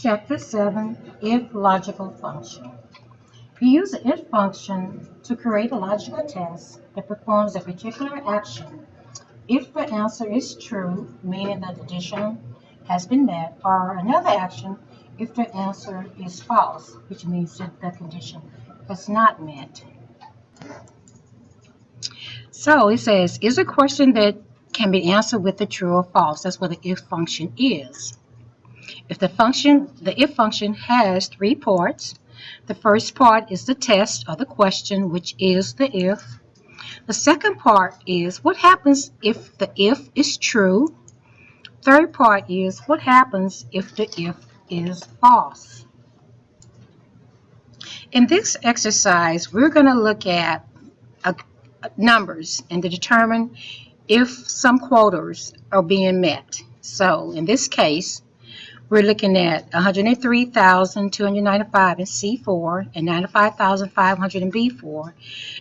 Chapter 7, If Logical Function. We use the if function to create a logical test that performs a particular action if the answer is true, meaning that the condition has been met, or another action if the answer is false, which means that the condition was not met. So it says, is a question that can be answered with a true or false. That's what the if function is. If the if function has three parts. The first part is the test or the question, which is the if. The second part is what happens if the if is true. Third part is what happens if the if is false. In this exercise, we're going to look at numbers and to determine if some quotas are being met. So in this case, we're looking at 103,295 in C4 and 95,500 in B4.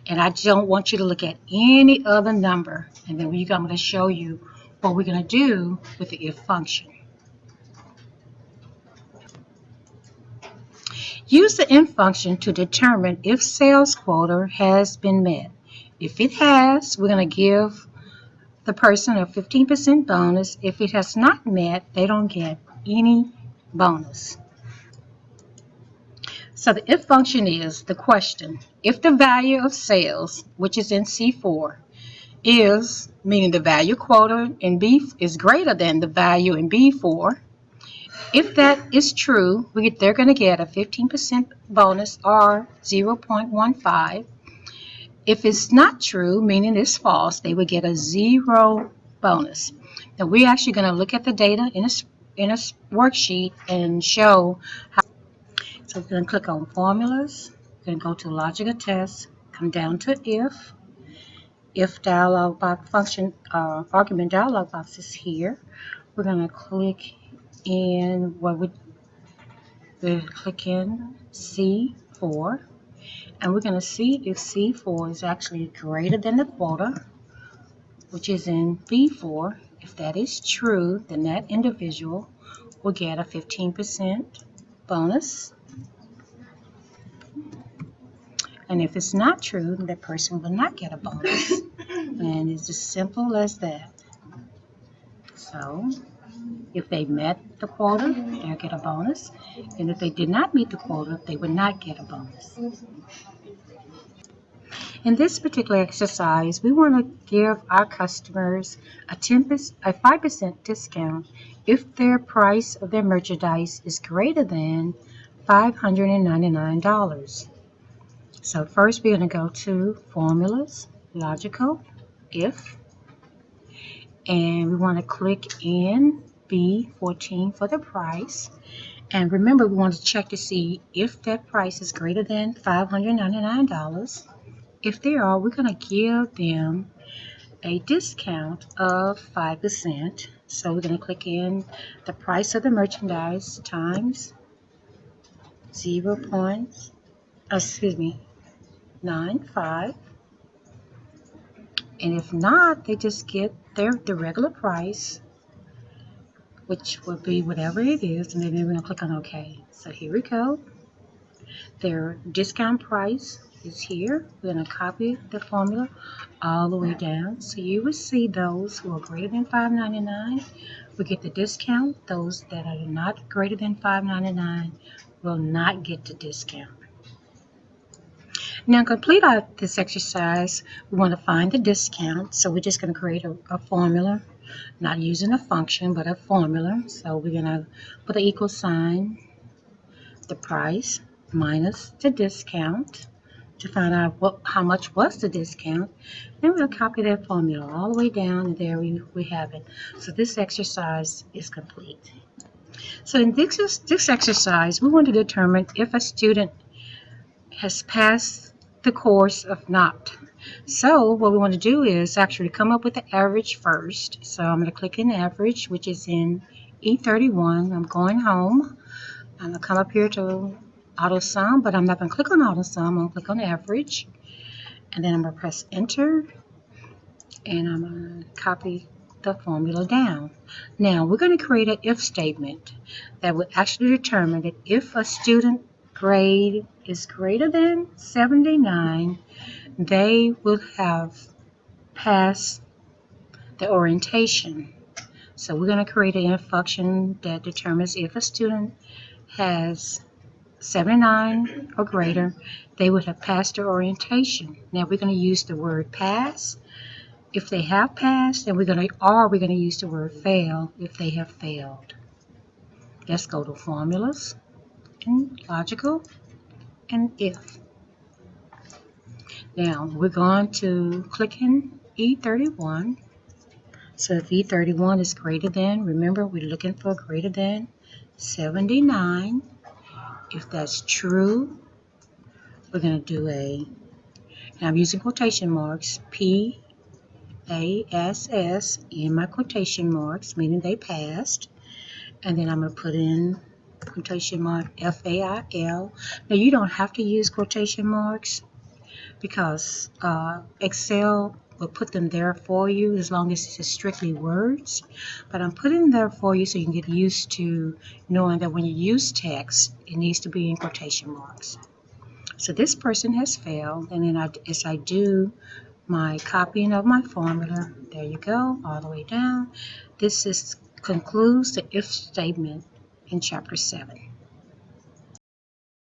And I don't want you to look at any other number. And then I'm going to show you what we're going to do with the if function. Use the if function to determine if sales quota has been met. If it has, we're going to give the person a 15% bonus. If it has not met, they don't get any bonus. So the if function is the question. If the value of sales, which is in C4, is, meaning the value quota in B is greater than the value in B4, if that is true, they're going to get a 15% bonus or 0.15. If it's not true, meaning it's false, they would get a 0 bonus. Now we're actually going to look at the data in a worksheet and show how. So we're going to click on formulas, we're going to go to logical test, come down to if dialog box function argument dialog box is here. We're going to click in we'll click in C4, and we're going to see if C4 is actually greater than the quota, which is in B4. If that is true, then that individual will get a 15% bonus. And if it's not true, that person will not get a bonus. And it's as simple as that. So if they met the quota, they'll get a bonus. And if they did not meet the quota, they would not get a bonus. In this particular exercise, we want to give our customers a 5% discount if their price of their merchandise is greater than $599. So first we're going to go to formulas, logical, if, and we want to click in B14 for the price. And remember, we want to check to see if that price is greater than $599. If they are, we're going to give them a discount of 5%. So we're going to click in the price of the merchandise times 0.95. And if not, they just get the regular price, which will be whatever it is, and then we're going to click on OK. So here we go. Their discount price is here. We're going to copy the formula all the way down. So you will see those who are greater than $5.99 will get the discount. Those that are not greater than $5.99 will not get the discount. Now, to complete this exercise, we want to find the discount. So we're just going to create a formula, not using a function, but a formula. So we're going to put an equal sign, the price minus the discount, to find out how much was the discount. Then we'll copy that formula all the way down, and there we have it. So this exercise is complete. So in this exercise, we want to determine if a student has passed the course or not. So what we want to do is actually come up with the average first. So I'm going to click in average, which is in E31. I'm going home. I'm going to come up here to auto sum, but I'm not going to click on auto sum. I'm going to click on average, and then I'm going to press enter, and I'm going to copy the formula down. Now we're going to create an if statement that will actually determine that if a student grade is greater than 79, they will have passed the orientation. So we're going to create an if function that determines if a student has 79 or greater, they would have passed their orientation. Now we're going to use the word pass if they have passed, and we're going to use the word fail if they have failed. Let's go to formulas and logical and if. Now we're going to click in E31. So if E31 is greater than, remember we're looking for greater than 79. If that's true, we're going to do and I'm using quotation marks, PASS in my quotation marks, meaning they passed. And then I'm going to put in quotation mark FAIL. Now you don't have to use quotation marks because Excel will put them there for you as long as it's strictly words. But I'm putting them there for you so you can get used to knowing that when you use text, it needs to be in quotation marks. So this person has failed, and then as I do my copying of my formula, there you go, all the way down. This concludes the if statement in chapter 7.